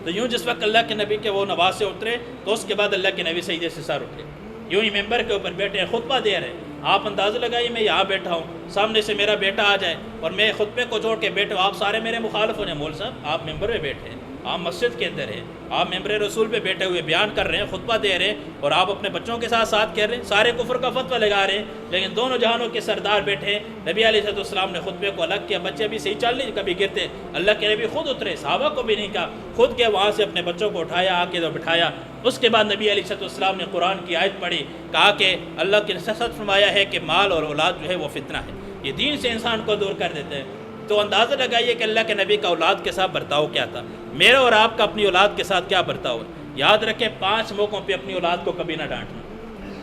تو یوں جس وقت اللہ کے نبی کے وہ نواسے اترے تو اس کے بعد اللہ کے نبی سجدے سے سر اٹھے. یوں ہی ممبر کے اوپر بیٹھے خطبہ دے رہے ہیں. آپ اندازہ لگائیے میں یہاں بیٹھا ہوں، سامنے سے میرا بیٹا آ جائے اور میں خطبے کو چھوڑ کے بیٹھا ہوں، آپ سارے میرے مخالف ہو جائیں. مول صاحب آپ ممبر پہ بیٹھے ہیں، آپ مسجد کے اندر ہیں، آپ ممبر رسول پہ بیٹھے ہوئے بیان کر رہے ہیں، خطبہ دے رہے ہیں، اور آپ اپنے بچوں کے ساتھ کہہ رہے ہیں، سارے کفر کا فتویٰ لگا رہے ہیں. لیکن دونوں جہانوں کے سردار بیٹھے. نبی علیہ السلام نے خطبے کو الگ کیا، بچے بھی صحیح چل نہیں کبھی گرتے، اللہ کے نبی خود اترے، صحابہ کو بھی نہیں کہا، خود گئے وہاں سے اپنے بچوں کو اٹھایا، آ کے بٹھایا. اس کے بعد نبی علیہ السلام نے قرآن کی آیت پڑھی، کہا کہ اللہ کے سچ فرمایا ہے کہ مال اور اولاد جو ہے وہ فتنہ ہے، یہ دین سے انسان کو دور کر دیتے ہیں. تو اندازہ لگائیے کہ اللہ کے نبی کا اولاد کے ساتھ برتاؤ کیا تھا، میرا اور آپ کا اپنی اولاد کے ساتھ کیا برتاؤ ہے. یاد رکھیں 5 موقعوں پہ اپنی اولاد کو کبھی نہ ڈانٹنا.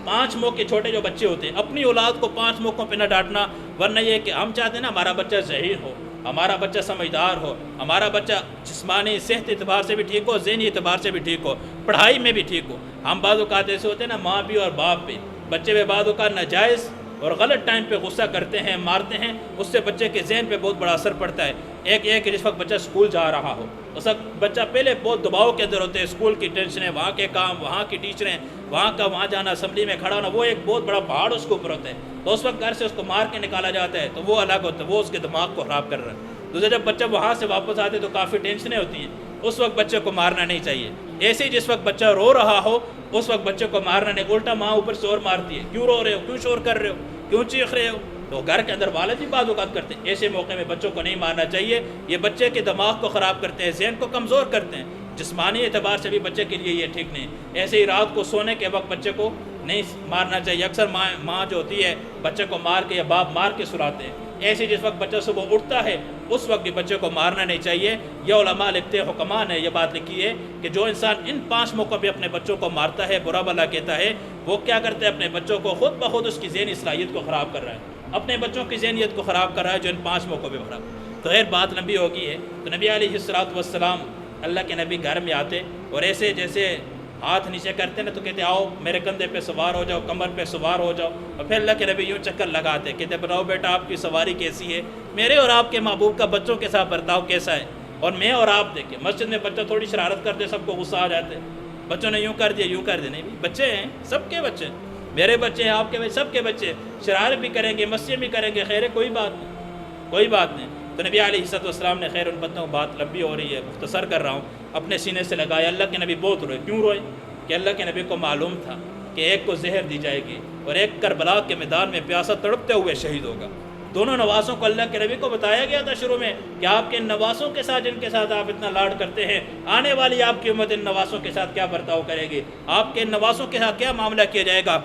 5 موقع چھوٹے جو بچے ہوتے ہیں اپنی اولاد کو 5 موقعوں پہ نہ ڈانٹنا. ورنہ یہ کہ ہم چاہتے ہیں نا ہمارا بچہ ذہین ہو، ہمارا بچہ سمجھدار ہو، ہمارا بچہ جسمانی صحت اعتبار سے بھی ٹھیک ہو، ذہنی اعتبار سے بھی ٹھیک ہو، پڑھائی میں بھی ٹھیک ہو. ہم بعض اوقات ایسے ہوتے ہیں نا ماں بھی اور باپ بھی، بچے پہ بعض اوقات ناجائز اور غلط ٹائم پہ غصہ کرتے ہیں، مارتے ہیں، اس سے بچے کے ذہن پہ بہت بڑا اثر پڑتا ہے. ایک جس وقت بچہ اسکول جا رہا ہو اس وقت بچہ پہلے بہت دباؤ کے اندر ہوتے ہیں، اسکول کی ٹینشنیں، وہاں کے کام، وہاں کی ٹیچریں، وہاں جانا، اسمبلی میں کھڑا ہونا، وہ ایک بہت بڑا پہاڑ اس کے اوپر ہوتا ہے. تو اس وقت گھر سے اس کو مار کے نکالا جاتا ہے تو وہ الگ ہوتا ہے، وہ اس کے دماغ کو خراب کر رہا ہے. دوسرے جب بچہ وہاں سے واپس آتے تو کافی ٹینشنیں ہوتی ہیں، اس وقت بچے کو مارنا نہیں چاہیے. ایسے ہی جس وقت بچہ رو رہا ہو اس وقت بچے کو مارنا نہیں، الٹا ماں اوپر سے اور مارتی ہے، کیوں رو رہے ہو، کیوں شور کر رہے ہو، کیوں چیخ رہے ہو. تو گھر کے اندر والد بھی بعض اوقات کرتے ہیں. ایسے موقع میں بچوں کو نہیں مارنا چاہیے. یہ بچے کے دماغ کو خراب کرتے ہیں، ذہن کو کمزور کرتے ہیں. جسمانی اعتبار سے بھی بچے کے لیے یہ ٹھیک نہیں. ایسے ہی رات کو سونے کے وقت بچے کو نہیں مارنا چاہیے. اکثر ماں جو ہوتی ہے بچے کو مار کے یا باپ مار کے سلاتے ہیں. ایسے جس وقت بچہ صبح اٹھتا ہے اس وقت بھی بچے کو مارنا نہیں چاہیے. یہ علماء لکھتے ہیں، حکماء نے یہ بات لکھی ہے کہ جو انسان ان 5 موقعوں پہ اپنے بچوں کو مارتا ہے، برا بھلا کہتا ہے، وہ کیا کرتا ہے؟ اپنے بچوں کو خود بخود اس کی ذہنی صلاحیت کو خراب کر رہا ہے، اپنے بچوں کی ذہنیت کو خراب کر رہا ہے جو ان 5 موقعوں پہ خراب. تو خیر بات لمبی ہو گئی ہے. تو نبی علیہ الصلوۃ والسلام، اللہ کے نبی گھر میں آتے اور ایسے جیسے ہاتھ نیچے کرتے نا تو کہتے آؤ میرے کندھے پہ سوار ہو جاؤ، کمر پہ سوار ہو جاؤ. اور پھر اللہ کے نبی یوں چکر لگاتے، کہتے بتاؤ بیٹا آپ کی سواری کیسی ہے، میرے اور آپ کے محبوب کا بچوں کے ساتھ برتاؤ کیسا ہے. اور میں اور آپ دیکھیں مسجد میں بچہ تھوڑی شرارت کرتے سب کو غصہ آ جاتے، بچوں نے یوں کر دیا یوں کر دیا. نہیں بچے ہیں، سب کے بچے، میرے بچے ہیں، آپ کے بچے، سب کے بچے شرارت بھی کریں گے، مسجد بھی کریں گے، خیر ہے کوئی بات نہیں، کوئی بات نہیں. تو نبی علیہ السلام نے خیر ان باتوں بات لمبی ہو رہی ہے مختصر کر رہا ہوں، اپنے سینے سے لگایا. اللہ کے نبی بہت روئے. کیوں روئے؟ کہ اللہ کے نبی کو معلوم تھا کہ ایک کو زہر دی جائے گی اور ایک کربلا کے میدان میں پیاسا تڑپتے ہوئے شہید ہوگا. دونوں نواسوں کو اللہ کے نبی کو بتایا گیا تھا شروع میں کہ آپ کے ان نواسوں کے ساتھ جن کے ساتھ آپ اتنا لاڈ کرتے ہیں، آنے والی آپ کی امت ان نواسوں کے ساتھ کیا برتاؤ کرے گی، آپ کے ان نواسوں کے ساتھ کیا معاملہ کیا جائے گا.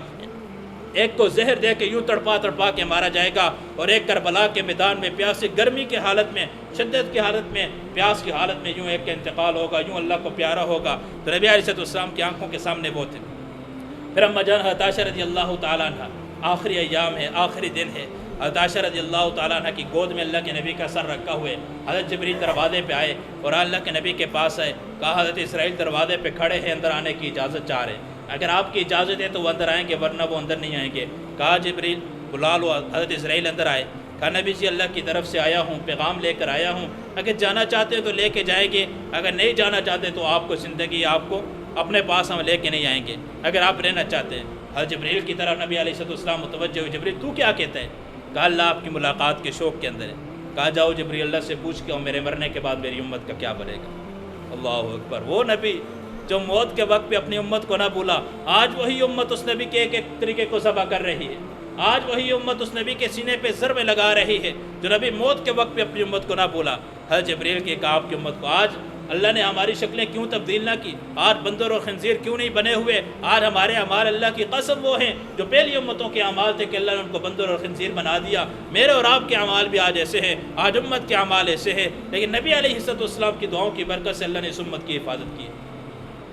ایک کو زہر دے کے یوں تڑپا تڑپا کے مارا جائے گا اور ایک کربلا کے میدان میں پیاسی گرمی کی حالت میں، شدت کی حالت میں، پیاس کی حالت میں یوں ایک کا انتقال ہوگا، یوں اللہ کو پیارا ہوگا. تو نبی علیہ السلام کی آنکھوں کے سامنے وہ تھے. پھر اما جان حضرت عائشہ رضی اللہ تعالیٰ عنہ، آخری ایام ہے، آخری دن ہے. حضرت عائشہ رضی اللہ تعالیٰ عنہ کی گود میں اللہ کے نبی کا سر رکھا ہوئے حضرت جبریل دروازے پہ آئے اور اللہ کے نبی کے پاس آئے. کہا حضرت اسرائیل دروازے پہ کھڑے ہیں، اندر آنے کی اجازت چاہ رہے ہیں، اگر آپ کی اجازت ہے تو وہ اندر آئیں گے ورنہ وہ اندر نہیں آئیں گے. کہا جبریل بلا لو. حضرت اسرائیل اندر آئے. کہا نبی جی اللہ کی طرف سے آیا ہوں، پیغام لے کر آیا ہوں، اگر جانا چاہتے ہیں تو لے کے جائیں گے، اگر نہیں جانا چاہتے تو آپ کو زندگی آپ کو اپنے پاس ہم لے کے نہیں آئیں گے، اگر آپ رہنا چاہتے ہیں. حضرت جبریل کی طرف نبی علیہ السلام متوجہ ہوئے. جبریل تو کیا کہتا ہے؟ کہا اللہ آپ کی ملاقات کے شوق کے اندر ہے. کہا جاؤ جبریل اللہ سے پوچھ کے اور میرے مرنے کے بعد میری امت کا کیا بنے گا. اللہ اکبر. وہ نبی جو موت کے وقت پہ اپنی امت کو نہ بھولا، آج وہی امت اس نبی کے ایک ایک طریقے کو ذبح کر رہی ہے. آج وہی امت اس نبی کے سینے پہ ضربیں لگا رہی ہے جو نبی موت کے وقت پہ اپنی امت کو نہ بھولا. حضرت جبریل کے کہا آپ کی امت کو آج اللہ نے ہماری شکلیں کیوں تبدیل نہ کی، آج بندر اور خنزیر کیوں نہیں بنے ہوئے. آج ہمارے اعمال اللہ کی قسم وہ ہیں جو پہلی امتوں کے اعمال تھے کہ اللہ نے ان کو بندر اور خنزیر بنا دیا. میرے اور آپ کے اعمال بھی آج ایسے ہیں، آج امت کے اعمال ایسے ہیں، لیکن نبی علیہ السلام کی دعاؤں کی برکت سے اللہ نے اس امت کی حفاظت کی.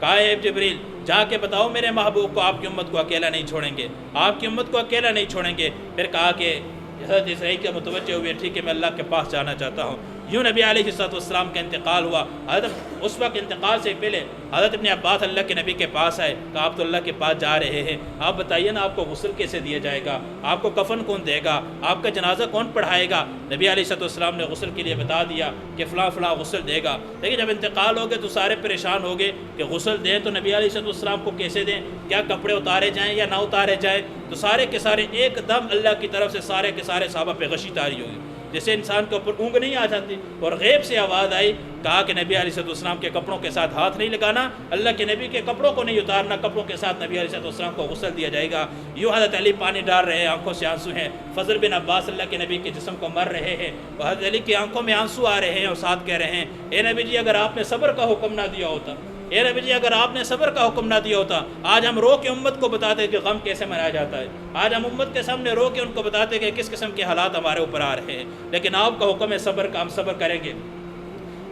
کہا اے جبریل جا کے بتاؤ میرے محبوب کو آپ کی امت کو اکیلا نہیں چھوڑیں گے، آپ کی امت کو اکیلا نہیں چھوڑیں گے. پھر کہا کہ حضرت اسرائیل کے متوجہ ہوئے ٹھیک ہے میں اللہ کے پاس جانا چاہتا ہوں. یوں نبی علیہ السلام کا انتقال ہوا. حضرت اس وقت انتقال سے پہلے حضرت ابن عباس اللہ کے نبی کے پاس آئے. کہا آپ تو اللہ کے پاس جا رہے ہیں، آپ بتائیے نا آپ کو غسل کیسے دیا جائے گا، آپ کو کفن کون دے گا، آپ کا جنازہ کون پڑھائے گا. نبی علیہ السلام نے غسل کے لیے بتا دیا کہ فلاں فلاں غسل دے گا. لیکن جب انتقال ہو گئے تو سارے پریشان ہو گئے کہ غسل دیں تو نبی علیہ السلام کو کیسے دیں، کیا کپڑے اتارے جائیں یا نہ اتارے جائیں. تو سارے کے سارے ایک دم اللہ کی طرف سے سارے کے سارے صحابہ پہ غشی طاری ہوئی، جیسے انسان کے اوپر اونگ نہیں آ جاتی. اور غیب سے آواز آئی، کہا کہ نبی علیہ السلام کے کپڑوں کے ساتھ ہاتھ نہیں لگانا، اللہ کے نبی کے کپڑوں کو نہیں اتارنا، کپڑوں کے ساتھ نبی علیہ السلام کو غسل دیا جائے گا. یوں حضرت علی پانی ڈال رہے ہیں، آنکھوں سے آنسو ہیں. فضل بن عباس اللہ کے نبی کے جسم کو مر رہے ہیں، حضرت علی کی آنکھوں میں آنسو آ رہے ہیں اور ساتھ کہہ رہے ہیں اے نبی جی اگر آپ نے صبر کا حکم نہ دیا ہوتا، اے نبی جی اگر آپ نے صبر کا حکم نہ دیا ہوتا، آج ہم رو کے امت کو بتاتے کہ غم کیسے منایا جاتا ہے، آج ہم امت کے سامنے رو کے ان کو بتاتے کہ کس قسم کے حالات ہمارے اوپر آ رہے ہیں، لیکن آپ کا حکم ہے صبر کا، ہم صبر کریں گے.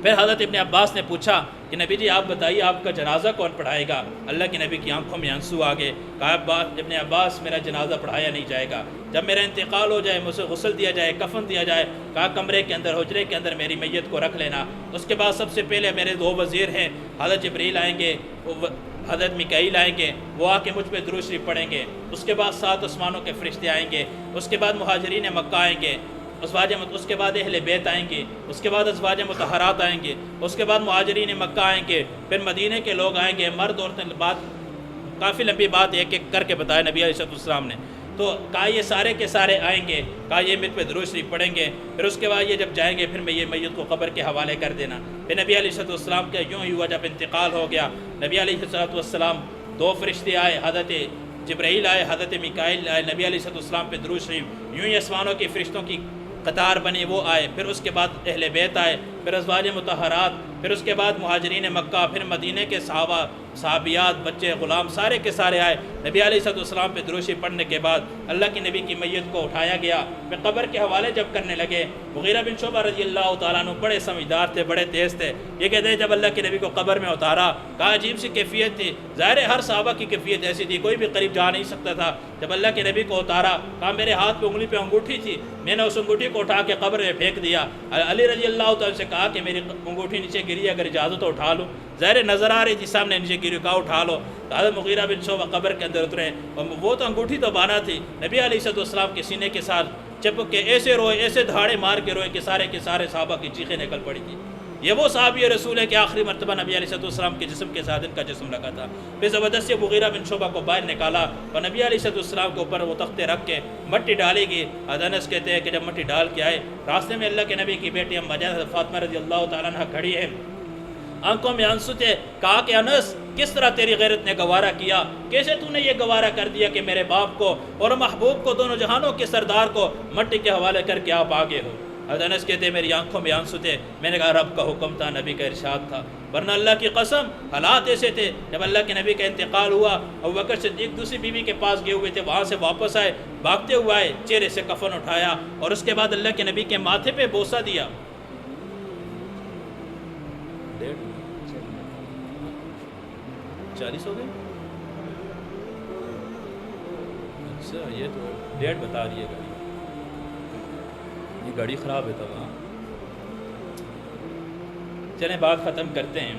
پھر حضرت ابن عباس نے پوچھا کہ نبی جی آپ بتائیے آپ کا جنازہ کون پڑھائے گا. اللہ کے نبی کی آنکھوں میں آنسو آ گئے. کہا ابن عباس میرا جنازہ پڑھایا نہیں جائے گا، جب میرا انتقال ہو جائے مجھے غسل دیا جائے، کفن دیا جائے. کہا کمرے کے اندر حجرے کے اندر میری میت کو رکھ لینا. اس کے بعد سب سے پہلے میرے 2 وزیر ہیں، حضرت جبریل آئیں گے، حضرت میکائیل آئیں گے، وہ آ کے مجھ پہ درود شریف پڑھیں گے. اس کے بعد 7 آسمانوں کے فرشتے آئیں گے. اس کے بعد مہاجرین مکہ آئیں گے، اس کے بعد اہل بیت آئیں گے، اس کے بعد ازواج مطہرات آئیں گے، اس کے بعد مہاجرین مکہ آئیں گے، پھر مدینے کے لوگ آئیں گے، مرد عورتیں. بات کافی لمبی بات ایک ایک کر کے بتایا نبی علیہ السلام نے. تو کہا یہ سارے کے سارے آئیں گے، کہا یہ مجھ پہ درود شریف پڑھیں گے، پھر اس کے بعد یہ جب جائیں گے پھر میں یہ میت کو قبر کے حوالے کر دینا. پھر نبی علیہ السلام کا یوں ہی ہوا جب انتقال ہو گیا. نبی علیہ السلام 2 فرشتے آئے، حضرت جبرائیل آئے، حضرت میکائیل آئے، نبی علیہ السلام پہ درود شریف، یوں ہی آسمانوں کی فرشتوں کی قطار بنی وہ آئے، پھر اس کے بعد اہل بیت آئے، پھر ازواج مطہرات، پھر اس کے بعد مہاجرین مکہ، پھر مدینہ کے صحابہ، صحابیات، بچے، غلام، سارے کے سارے آئے۔ نبی علیہ السلام پہ درود شریف پڑھنے کے بعد اللہ کی نبی کی میت کو اٹھایا گیا، پھر قبر کے حوالے جب کرنے لگے، مغیرہ بن شعبہ رضی اللہ تعالیٰ عنہ بڑے سمجھدار تھے، بڑے تیز تھے، یہ کہتے ہیں جب اللہ کے نبی کو قبر میں اتارا، کہا عجیب سی کیفیت تھی، ظاہر ہے ہر صحابہ کی کیفیت ایسی تھی، کوئی بھی قریب جا نہیں سکتا تھا۔ جب اللہ کے نبی کو اتارا، کہا میرے ہاتھ پہ انگلی پہ انگوٹھی تھی، میں نے اس انگوٹھی کو اٹھا کے قبر میں پھینک دیا۔ علی رضی اللہ تعالیٰ سے کہا کہ میری انگوٹھی نیچے گری، اگر اجازت تو اٹھا لوں، ظاہر نظر آ رہی تھی سامنے نیچے گری، کہا اٹھا لو۔ حضرت مغیرہ بن شعبہ قبر کے اندر اترے، اور وہ تو انگوٹھی تو بانا تھی، نبی علیہ السلام کے سینے کے ساتھ چپک کے ایسے روئے، ایسے دھاڑے مار کے روئے کہ سارے صحابہ کی چیخیں نکل پڑی تھی۔ یہ وہ صحابی رسول ہے کہ آخری مرتبہ نبی علیہ السلام کے جسم کے ساتھ ان کا جسم لگا تھا۔ پھر زبردستی مغیرہ بن شعبہ کو باہر نکالا اور نبی علیہ السلام کے اوپر وہ تختے رکھ کے مٹی ڈالی گئی۔ انس کہتے ہیں کہ جب مٹی ڈال کے آئے، راستے میں اللہ کے نبی کی بیٹی ام جنت فاطمہ رضی اللہ تعالیٰ عنہ کھڑی ہے، آنکھوں میں آنسو تھے۔ کہا کہ انس، کس طرح تیری غیرت نے گوارا کیا، کیسے تو نے یہ گوارا کر دیا کہ میرے باپ کو اور محبوب کو، دونوں جہانوں کے سردار کو مٹی کے حوالے کر کے آپ آگے ہو۔ حضرت انس کہتے ہیں میری آنکھوں میں آنسو تھے، میں نے کہا رب کا حکم تھا، نبی کا ارشاد تھا، ورنہ اللہ کی قسم حالات ایسے تھے۔ جب اللہ کے نبی کا انتقال ہوا، ابوبکر صدیق دوسری بیوی کے پاس گئے ہوئے تھے، وہاں سے واپس آئے، بھاگتے ہوئے آئے، چہرے سے کفن اٹھایا اور اس کے بعد اللہ کے نبی کے ماتھے پہ بوسہ دیا۔ 40 ہو گئے؟ اچھا، یہ تو 1:30 بتا رہی ہے گاڑی، یہ گاڑی خراب ہے تب۔ ہاں چلیں بات ختم کرتے ہیں،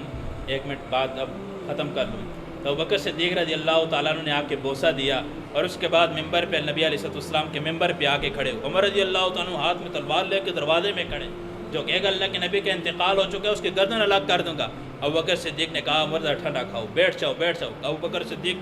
1 منٹ بعد اب ختم کر لوں۔ تو ابوبکر صدیق رضی اللہ تعالیٰ عنہ نے آ کے بوسہ دیا اور اس کے بعد ممبر پہ نبی علیہ السلام کے ممبر پہ آ کے کھڑے۔ عمر رضی اللہ تعالیٰ عنہ ہاتھ میں تلوار لے کے دروازے میں کھڑے، جو کہے گا اللہ کے نبی کا انتقال ہو چکا ہے اس کی گردن الگ کر دوں گا۔ ابوبکر صدیق نے کہا عمر ذرا ٹھنڈا کھاؤ، بیٹھ جاؤ بیٹھ جاؤ۔ ابوبکر صدیق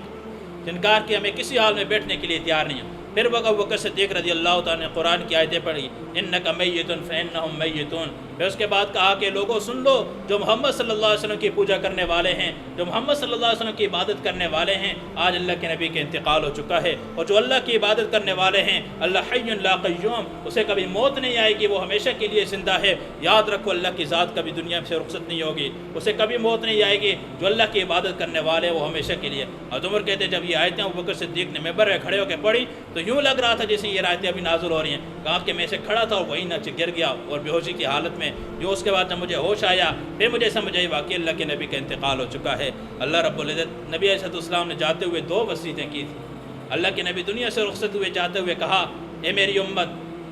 انکار کیا، میں کسی حال میں بیٹھنے کے لیے تیار نہیں ہوں۔ پھر ابوبکر صدیق رضی اللہ تعالیٰ نے قرآن کی آیتیں پڑھی، انک میت فانہم میتون۔ پھر اس کے بعد کہا کہ لوگوں سن لو، جو محمد صلی اللہ علیہ وسلم کی پوجا کرنے والے ہیں، جو محمد صلی اللہ علیہ وسلم کی عبادت کرنے والے ہیں، آج اللہ کے نبی کا انتقال ہو چکا ہے، اور جو اللہ کی عبادت کرنے والے ہیں، اللہ حی لا قیوم، اسے کبھی موت نہیں آئے گی، وہ ہمیشہ کے لیے زندہ ہے۔ یاد رکھو اللہ کی ذات کبھی دنیا سے رخصت نہیں ہوگی، اسے کبھی موت نہیں آئے گی۔ جو اللہ کی عبادت کرنے والے وہ ہمیشہ کے لیے۔ اور عمر کہتے ہیں جب یہ آیتیں ابوبکر صدیق نے ممبر میں کھڑے ہو کے پڑھی تو یوں لگ رہا تھا جیسے یہ آیتیں ابھی نازل ہو رہی ہیں۔ کہا کہ میں سے کھڑا تھا اور وہیں نیچے گر گیا اور بے ہوشی کی حالت میں۔ جو اس کے بعد جب مجھے ہوش آیا، پھر مجھے سمجھ آئی واقعی اللہ کے نبی کا انتقال ہو چکا ہے۔ اللہ رب العزت نبی علیہ السلام نے جاتے ہوئے 2 وصیتیں کی تھیں۔ اللہ کے نبی دنیا سے رخصت ہوئے جاتے ہوئے کہا، اے میری امت،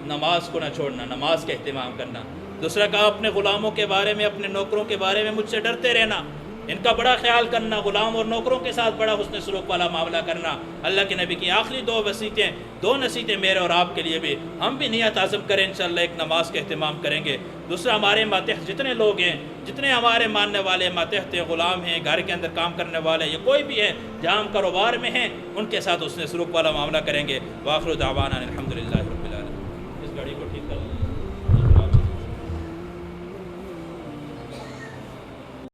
نماز کو نہ چھوڑنا، نماز کا اہتمام کرنا۔ دوسرا کہا اپنے غلاموں کے بارے میں، اپنے نوکروں کے بارے میں مجھ سے ڈرتے رہنا، ان کا بڑا خیال کرنا، غلام اور نوکروں کے ساتھ بڑا حسن سلوک والا معاملہ کرنا۔ اللہ کے نبی کی آخری 2 وصیتیں، 2 نصیحتیں میرے اور آپ کے لیے بھی، ہم بھی نیت عزم کریں انشاءاللہ ایک نماز کا اہتمام کریں گے۔ دوسرا ہمارے ماتحت جتنے لوگ ہیں، جتنے ہمارے ماننے والے ماتحت ہیں، غلام ہیں، گھر کے اندر کام کرنے والے، یہ کوئی بھی ہے جہاں ہم کاروبار میں ہیں، ان کے ساتھ حسن سلوک والا معاملہ کریں گے۔ وآخر دعوانا الحمدللہ۔